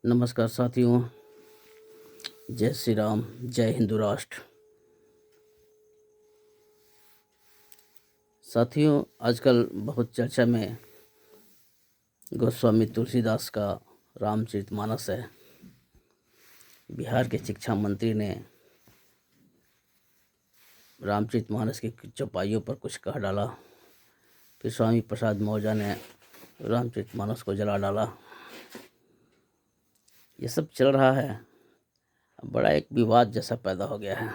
नमस्कार साथियों, जय श्री राम, जय हिंदू राष्ट्र। साथियों, आजकल बहुत चर्चा में गोस्वामी तुलसीदास का रामचरितमानस है। बिहार के शिक्षा मंत्री ने रामचरितमानस की चौपाइयों पर कुछ कह डाला, फिर स्वामी प्रसाद मौर्य ने रामचरितमानस को जला डाला। ये सब चल रहा है। बड़ा एक विवाद जैसा पैदा हो गया है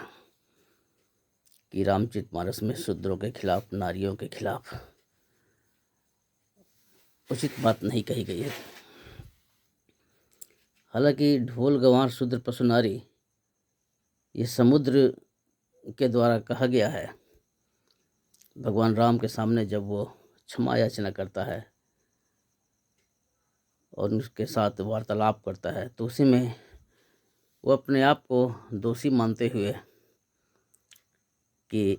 कि रामचरितमानस में शूद्रों के खिलाफ, नारियों के खिलाफ उचित बात नहीं कही गई है। हालांकि ढोल गंवार शूद्र पशु नारी ये समुद्र के द्वारा कहा गया है। भगवान राम के सामने जब वो क्षमा याचना करता है और उसके साथ वार्तालाप करता है तो उसी में वो अपने आप को दोषी मानते हुए कि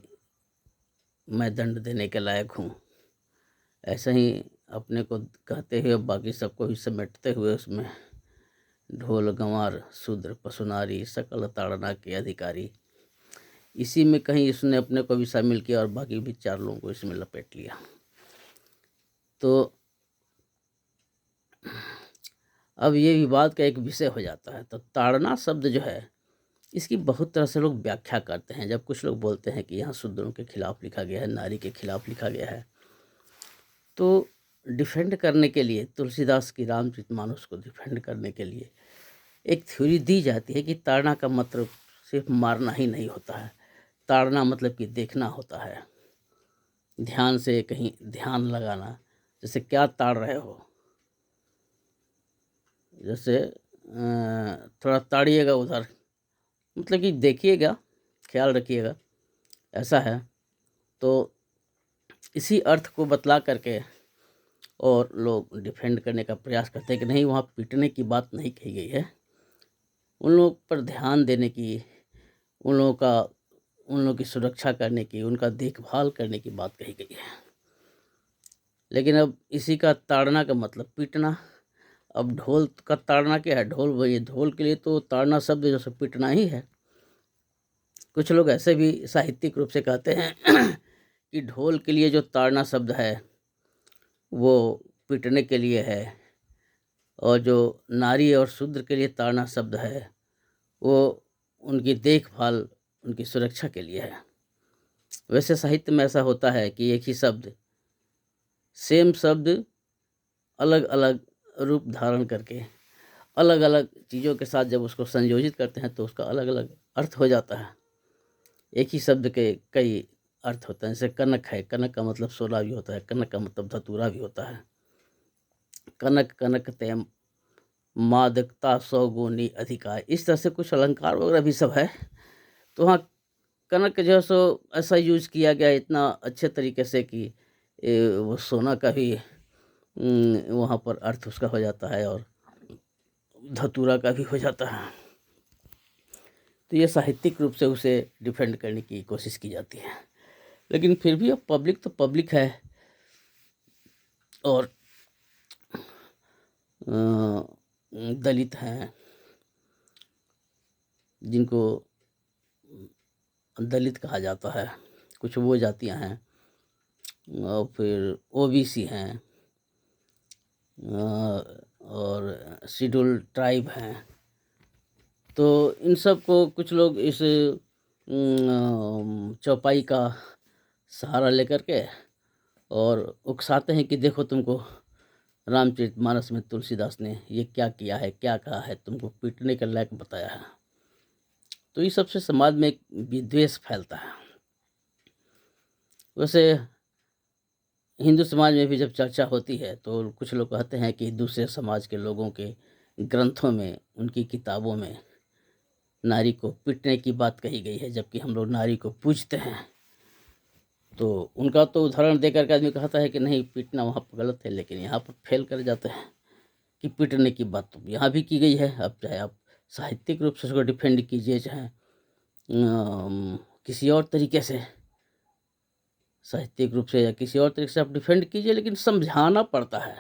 मैं दंड देने के लायक हूँ, ऐसा ही अपने को कहते हुए बाकी सबको भी समेटते हुए उसमें ढोल गंवार शूद्र पशु नारी सकल ताड़ना के अधिकारी, इसी में कहीं इसने अपने को भी शामिल किया और बाकी भी चार लोगों को इसमें लपेट लिया। तो अब ये विवाद का एक विषय हो जाता है। तो ताड़ना शब्द जो है, इसकी बहुत तरह से लोग व्याख्या करते हैं। जब कुछ लोग बोलते हैं कि यहाँ शूद्रों के खिलाफ लिखा गया है, नारी के खिलाफ लिखा गया है, तो डिफेंड करने के लिए, तुलसीदास की रामचरितमानस को डिफेंड करने के लिए एक थ्योरी दी जाती है कि ताड़ना का मतलब सिर्फ मारना ही नहीं होता है। ताड़ना मतलब कि देखना होता है, ध्यान से कहीं ध्यान लगाना। जैसे क्या ताड़ रहे हो, जैसे थोड़ा ताड़िएगा उधर, मतलब कि देखिएगा, ख्याल रखिएगा, ऐसा है। तो इसी अर्थ को बतला करके और लोग डिफेंड करने का प्रयास करते हैं कि नहीं, वहाँ पीटने की बात नहीं कही गई है, उन लोग पर ध्यान देने की, उन लोगों की सुरक्षा करने की, उनका देखभाल करने की बात कही गई है। लेकिन अब इसी का ताड़ना का मतलब पीटना। अब ढोल का ताड़ना क्या है? ढोल, वही ढोल के लिए तो ताड़ना शब्द जो सब पीटना ही है। कुछ लोग ऐसे भी साहित्यिक रूप से कहते हैं कि ढोल के लिए जो ताड़ना शब्द है वो पीटने के लिए है, और जो नारी और शूद्र के लिए ताड़ना शब्द है वो उनकी देखभाल, उनकी सुरक्षा के लिए है। वैसे साहित्य में ऐसा होता है कि एक ही शब्द, सेम शब्द अलग अलग रूप धारण करके अलग अलग चीज़ों के साथ जब उसको संयोजित करते हैं तो उसका अलग अलग अर्थ हो जाता है। एक ही शब्द के कई अर्थ होते हैं। जैसे कनक है, कनक का मतलब सोना भी होता है, कनक का मतलब धतूरा भी होता है। कनक कनक तैम मादकता सौ गुनी अधिकार, इस तरह से कुछ अलंकार वगैरह भी सब है। तो वहाँ कनक जो है सो ऐसा यूज किया गया इतना अच्छे तरीके से कि वो सोना का भी वहाँ पर अर्थ उसका हो जाता है और धतूरा का भी हो जाता है। तो ये साहित्यिक रूप से उसे डिफेंड करने की कोशिश की जाती है। लेकिन फिर भी अब पब्लिक तो पब्लिक है, और दलित हैं जिनको दलित कहा जाता है, कुछ वो जातियां हैं, और फिर ओबीसी हैं, और शेड्यूल ट्राइब हैं। तो इन सब को कुछ लोग इस चौपाई का सहारा लेकर के और उकसाते हैं कि देखो तुमको रामचरितमानस में तुलसीदास ने ये क्या किया है, क्या कहा है, तुमको पीटने के लायक बताया है। तो इस सबसे समाज में एक विद्वेष फैलता है। वैसे हिंदू समाज में भी जब चर्चा होती है तो कुछ लोग कहते हैं कि दूसरे समाज के लोगों के ग्रंथों में, उनकी किताबों में नारी को पीटने की बात कही गई है, जबकि हम लोग नारी को पूजते हैं। तो उनका तो उदाहरण देकर के आदमी कहता है कि नहीं, पीटना वहाँ पर गलत है, लेकिन यहाँ पर फेल कर जाते हैं कि पीटने की बात तो यहाँ भी की गई है। अब चाहे आप साहित्यिक रूप से उसको डिफेंड कीजिए, चाहे किसी और तरीके से, साहित्यिक रूप से या किसी और तरीके से आप डिफेंड कीजिए, लेकिन समझाना पड़ता है।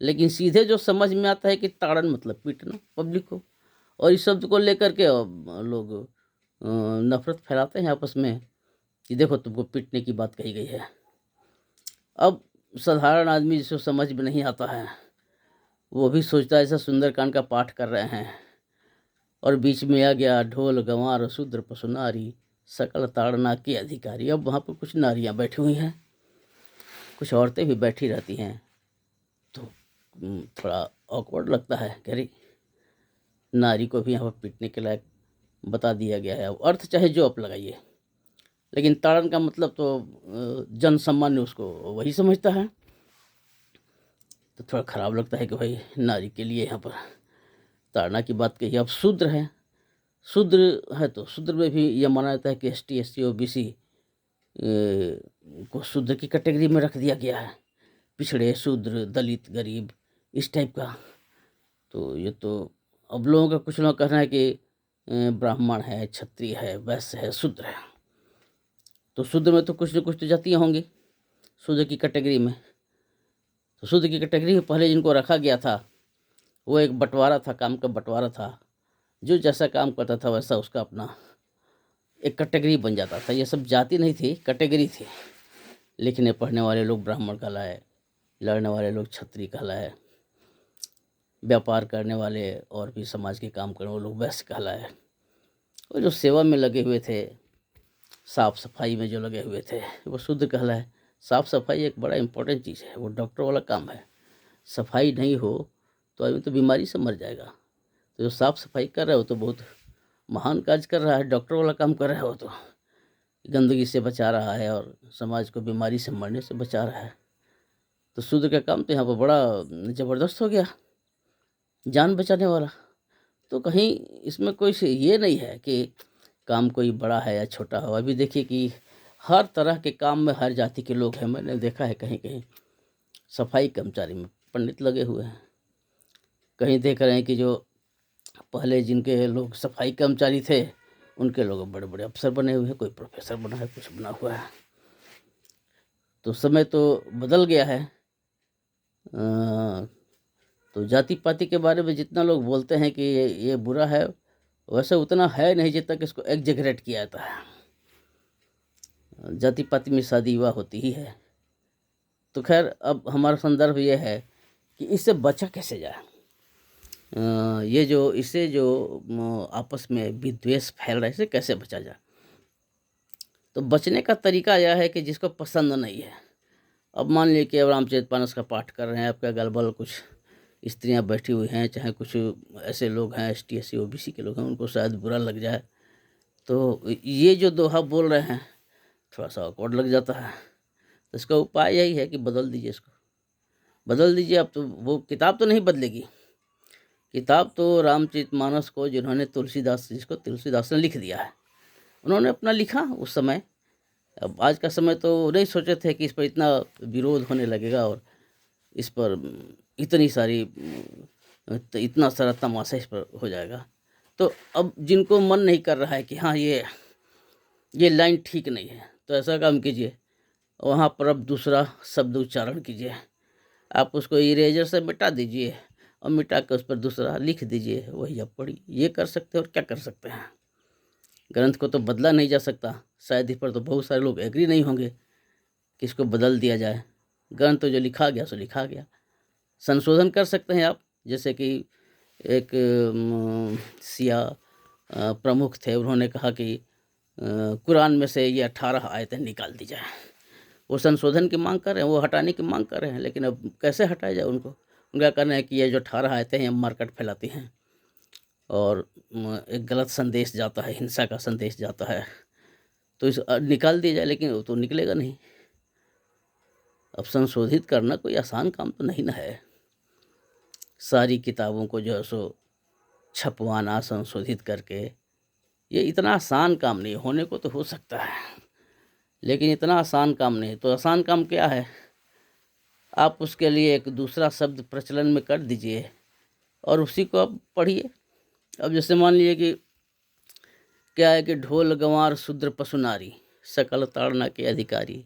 लेकिन सीधे जो समझ में आता है कि ताड़न मतलब पीटना पब्लिक को, और इस शब्द को लेकर के लोग नफरत फैलाते हैं आपस में कि देखो तुमको पीटने की बात कही गई है। अब साधारण आदमी जिसको समझ में नहीं आता है वो भी सोचता है ऐसा सुंदरकांड का पाठ कर रहे हैं और बीच में आ गया ढोल गंवार शूद्र पशु नारी सकल ताड़ना की अधिकारी। अब वहाँ पर कुछ नारियाँ बैठी हुई हैं, कुछ औरतें भी बैठी रहती हैं, तो थोड़ा ऑकवर्ड लगता है। कह रही नारी को भी यहाँ पर पीटने के लायक बता दिया गया है। अब अर्थ चाहे जो आप लगाइए, लेकिन ताड़न का मतलब तो जन सामान्य उसको वही समझता है। तो थोड़ा ख़राब लगता है कि भाई नारी के लिए यहाँ पर ताड़ना की बात कही। अब शूद्र है, शूद्र है तो शूद्र में भी यह माना जाता है कि ST SC OBC को शूद्र की कैटेगरी में रख दिया गया है, पिछड़े शूद्र दलित गरीब इस टाइप का। तो ये तो अब लोगों का कुछ लोग कहना है कि ब्राह्मण है, क्षत्रिय है, वैश्य है, शूद्र है। तो शूद्र में तो कुछ न कुछ तो जातियाँ होंगी शूद्र की कैटेगरी में। तो शूद्र की कैटेगरी में पहले जिनको रखा गया था वो एक बंटवारा था, काम का बंटवारा था। जो जैसा काम करता था वैसा उसका अपना एक कैटेगरी बन जाता था। ये सब जाति नहीं थी, कैटेगरी थी। लिखने पढ़ने वाले लोग ब्राह्मण कहलाए, लड़ने वाले लोग क्षत्रिय कहलाए, व्यापार करने वाले और भी समाज के काम करने वाले लोग वैश्य कहलाए, और जो सेवा में लगे हुए थे, साफ़ सफाई में जो लगे हुए थे वो शूद्र कहलाए। साफ़ सफाई एक बड़ा इम्पोर्टेंट चीज़ है, वो डॉक्टर वाला काम है। सफाई नहीं हो तो आदमी तो बीमारी से मर जाएगा। तो जो साफ़ सफाई कर रहा है वो तो बहुत महान कार्य कर रहा है, डॉक्टर वाला काम कर रहा है। वो तो गंदगी से बचा रहा है और समाज को बीमारी से मरने से बचा रहा है। तो शूद्र का काम तो यहाँ पर बड़ा ज़बरदस्त हो गया, जान बचाने वाला। तो कहीं इसमें कोई ये नहीं है कि काम कोई बड़ा है या छोटा हो। अभी देखिए कि हर तरह के काम में हर जाति के लोग हैं। मैंने देखा है कहीं कहीं सफाई कर्मचारी में पंडित लगे हुए हैं, कहीं देख रहे हैं कि जो पहले जिनके लोग सफाई कर्मचारी थे उनके लोग बड़े बड़े अफसर बने हुए हैं, कोई प्रोफेसर बना है, कुछ बना हुआ है। तो समय तो बदल गया है। तो जाति पाति के बारे में जितना लोग बोलते हैं कि ये बुरा है, वैसे उतना है नहीं जितना कि इसको एग्जेगरेट किया जाता है। जाति पाति में शादी विवाह होती ही है। तो खैर अब हमारा संदर्भ ये है कि इससे बचा कैसे जाए। ये जो इससे जो आपस में विद्वेष फैल रहा है, इससे कैसे बचा जाए। तो बचने का तरीका यह है कि जिसको पसंद नहीं है, अब मान लीजिए कि अब रामचरितमानस का पाठ कर रहे हैं, आपका अगल बगल कुछ स्त्रियां बैठी हुई हैं, चाहे कुछ ऐसे लोग हैं ST SC OBC के लोग हैं, उनको शायद बुरा लग जाए, तो ये जो दोहा बोल रहे हैं थोड़ा सा ऑकवर्ड लग जाता है। तो इसका उपाय यही है कि बदल दीजिए, इसको बदल दीजिए। अब तो वो किताब तो नहीं बदलेगी, किताब तो रामचरितमानस को जिन्होंने तुलसीदास, जिसको तुलसीदास ने लिख दिया है, उन्होंने अपना लिखा उस समय। अब आज का समय तो नहीं सोचे थे कि इस पर इतना विरोध होने लगेगा और इस पर इतनी सारी इतना सारा तमाशा इस पर हो जाएगा। तो अब जिनको मन नहीं कर रहा है कि हाँ ये लाइन ठीक नहीं है, तो ऐसा काम कीजिए, वहाँ पर अब दूसरा शब्द उच्चारण कीजिए। आप उसको इरेजर से मिटा दीजिए और मिटा कर उस पर दूसरा लिख दीजिए, वही आप पढ़िए। ये कर सकते हैं और क्या कर सकते हैं। ग्रंथ को तो बदला नहीं जा सकता, शायद इस पर तो बहुत सारे लोग एग्री नहीं होंगे कि इसको बदल दिया जाए। ग्रंथ तो जो लिखा गया सो लिखा गया, संशोधन कर सकते हैं आप। जैसे कि एक सिया प्रमुख थे, उन्होंने कहा कि कुरान में से ये 18 आयतें निकाल दी जाए। वो संशोधन की मांग कर रहे हैं, वो हटाने की मांग कर रहे हैं, लेकिन अब कैसे हटाया जाए उनको। उनका कहना है कि ये जो 18 आयतें हैं मार्केट फैलाती हैं और एक गलत संदेश जाता है, हिंसा का संदेश जाता है, तो इस निकाल दिया जाए। लेकिन वो तो निकलेगा नहीं। अब संशोधित करना कोई आसान काम तो नहीं ना है। सारी किताबों को जो है सो छपवाना संशोधित करके, ये इतना आसान काम नहीं। होने को तो हो सकता है लेकिन इतना आसान काम नहीं। तो आसान काम क्या है, आप उसके लिए एक दूसरा शब्द प्रचलन में कर दीजिए और उसी को आप पढ़िए। अब जैसे मान लीजिए कि क्या है कि ढोल गंवार शूद्र पशु नारी सकल ताड़ना के अधिकारी,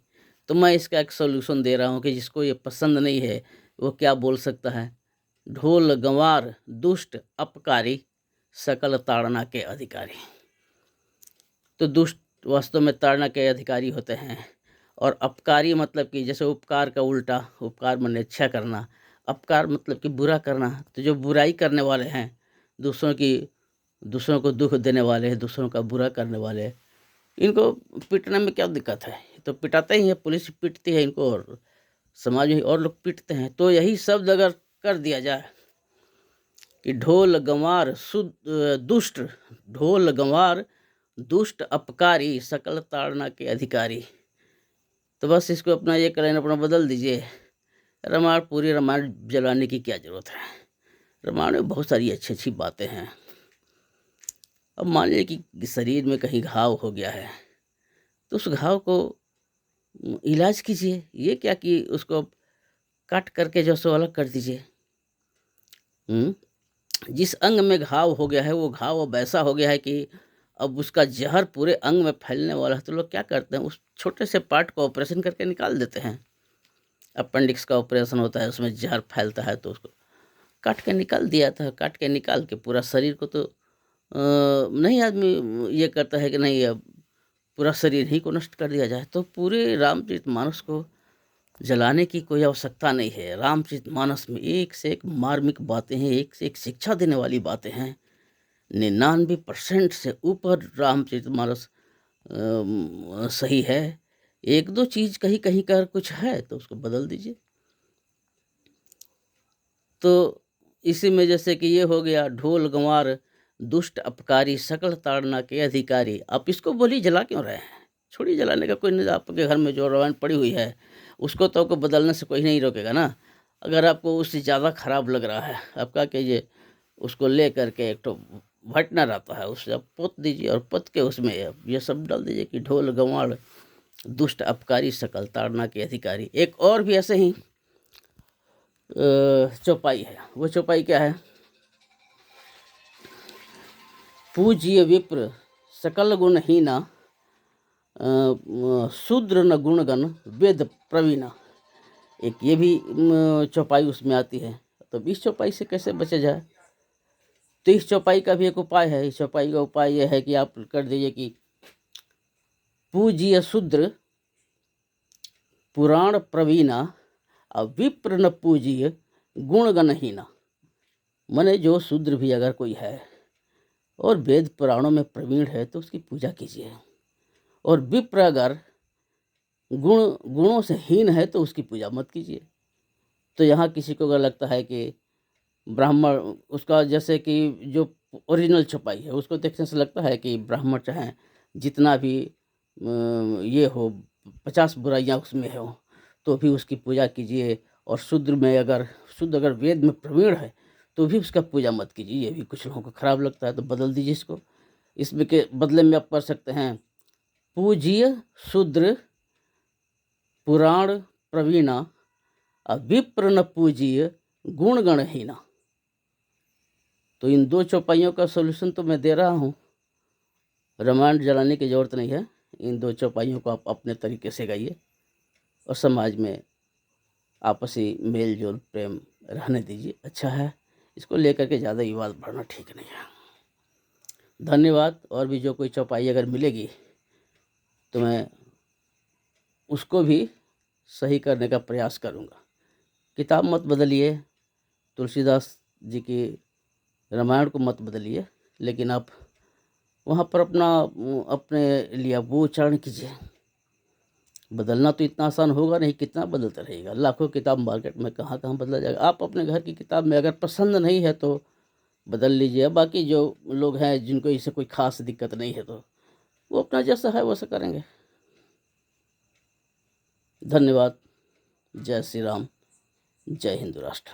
तो मैं इसका एक सॉल्यूशन दे रहा हूँ कि जिसको ये पसंद नहीं है वो क्या बोल सकता है? ढोल गंवार दुष्ट अपकारी सकल ताड़ना के अधिकारी। तो दुष्ट वास्तव में ताड़ना के अधिकारी होते हैं, और अपकारी मतलब कि जैसे उपकार का उल्टा, उपकार माने अच्छा करना, अपकार मतलब कि बुरा करना। तो जो बुराई करने वाले हैं, दूसरों को दुख देने वाले, दूसरों का बुरा करने वाले, इनको पीटने में क्या दिक्कत है? तो पिटाते ही है, पुलिस पीटती है इनको और समाज में और लोग पीटते हैं। तो यही शब्द अगर कर दिया जाए कि ढोल गंवार दुष्ट, ढोल गंवार दुष्ट अपकारी सकल ताड़ना के अधिकारी, तो बस इसको अपना ये करें, अपना बदल दीजिए। रामायण, पूरी रामायण जलाने की क्या जरूरत है? रामायण में बहुत सारी अच्छी अच्छी बातें हैं। अब मान लीजिए कि शरीर में कहीं घाव हो गया है, तो उस घाव को इलाज कीजिए। ये क्या कि उसको काट करके जो सो अलग कर दीजिए। जिस अंग में घाव हो गया है, वो घाव अब ऐसा हो गया है कि अब उसका जहर पूरे अंग में फैलने वाला है। तो लोग क्या करते हैं, उस छोटे से पार्ट को ऑपरेशन करके निकाल देते हैं। अपेंडिक्स का ऑपरेशन होता है, उसमें जहर फैलता है, तो उसको काट के निकाल दिया था। काट के निकाल के पूरा शरीर को तो नहीं, आदमी ये करता है कि नहीं अब पूरा शरीर ही को नष्ट कर दिया जाए। तो पूरे रामचरितमानस को जलाने की कोई आवश्यकता नहीं है। रामचरितमानस में एक से एक मार्मिक बातें हैं, एक से एक शिक्षा देने वाली बातें हैं। 99% से ऊपर रामचरितमानस सही है। एक दो चीज कहीं कहीं कर कुछ है तो उसको बदल दीजिए। तो इसी में जैसे कि ये हो गया, ढोल गंवार दुष्ट अपकारी सकल ताड़ना के अधिकारी। आप इसको बोलिए जला क्यों रहे हैं? छोड़िए, जलाने का कोई नहीं। आपके घर में जो रामायण पड़ी हुई है उसको तो आपको बदलने से कोई नहीं रोकेगा ना। अगर आपको उससे ज़्यादा खराब लग रहा है, आप क्या कीजिए, उसको ले करके एक तो भटना रहता है, उससे आप पोत दीजिए, और पोत के उसमें ये सब डाल दीजिए कि ढोल गंवार दुष्ट अपकारी सकल ताड़ना के अधिकारी। एक और भी ऐसे ही चौपाई है। वो चौपाई क्या है? पूज्य विप्र सकल गुणहीना शूद्र न गुणगण वेद प्रवीणा। एक ये भी चौपाई उसमें आती है। तो इस चौपाई से कैसे बचा जाए? तो इस चौपाई का भी एक उपाय है। इस चौपाई का उपाय यह है कि आप कर दीजिए कि पूज्य शूद्र पुराण प्रवीणा और विप्र न पूज्य गुणगणहीना। माने जो शूद्र भी अगर कोई है और वेद पुराणों में प्रवीण है तो उसकी पूजा कीजिए, और विप्र अगर गुणों से हीन है तो उसकी पूजा मत कीजिए। तो यहाँ किसी को अगर लगता है कि ब्राह्मण, उसका जैसे कि जो ओरिजिनल छपाई है उसको देखने से लगता है कि ब्राह्मण चाहे जितना भी ये हो, 50 बुराइयाँ उसमें हो, तो भी उसकी पूजा कीजिए। और शुद्ध अगर वेद में प्रवीण है तो भी उसका पूजा मत कीजिए। ये भी कुछ लोगों को खराब लगता है, तो बदल दीजिए इसको। इसमें के बदले में आप कर सकते हैं पूज्य शूद्र पुराण प्रवीणा विप्र न पूज्य गुणगणहीना। तो इन दो चौपाइयों का सॉल्यूशन तो मैं दे रहा हूँ। रामायण जलाने की जरूरत नहीं है। इन दो चौपाइयों को आप अपने तरीके से गाइए और समाज में आपसी मेल जोल प्रेम रहने दीजिए। अच्छा है, इसको लेकर के ज़्यादा विवाद बढ़ना ठीक नहीं है। धन्यवाद। और भी जो कोई चौपाई अगर मिलेगी तो मैं उसको भी सही करने का प्रयास करूँगा। किताब मत बदलिए, तुलसीदास जी की रामायण को मत बदलिए, लेकिन आप वहाँ पर अपने लिए वो उच्चारण कीजिए। बदलना तो इतना आसान होगा नहीं, कितना बदलता रहेगा। लाखों किताब मार्केट में कहाँ कहाँ बदला जाएगा। आप अपने घर की किताब में अगर पसंद नहीं है तो बदल लीजिए। बाकी जो लोग हैं जिनको इससे कोई खास दिक्कत नहीं है तो वो अपना जैसा है वैसा करेंगे। धन्यवाद। जय श्री राम। जय हिंद राष्ट्र।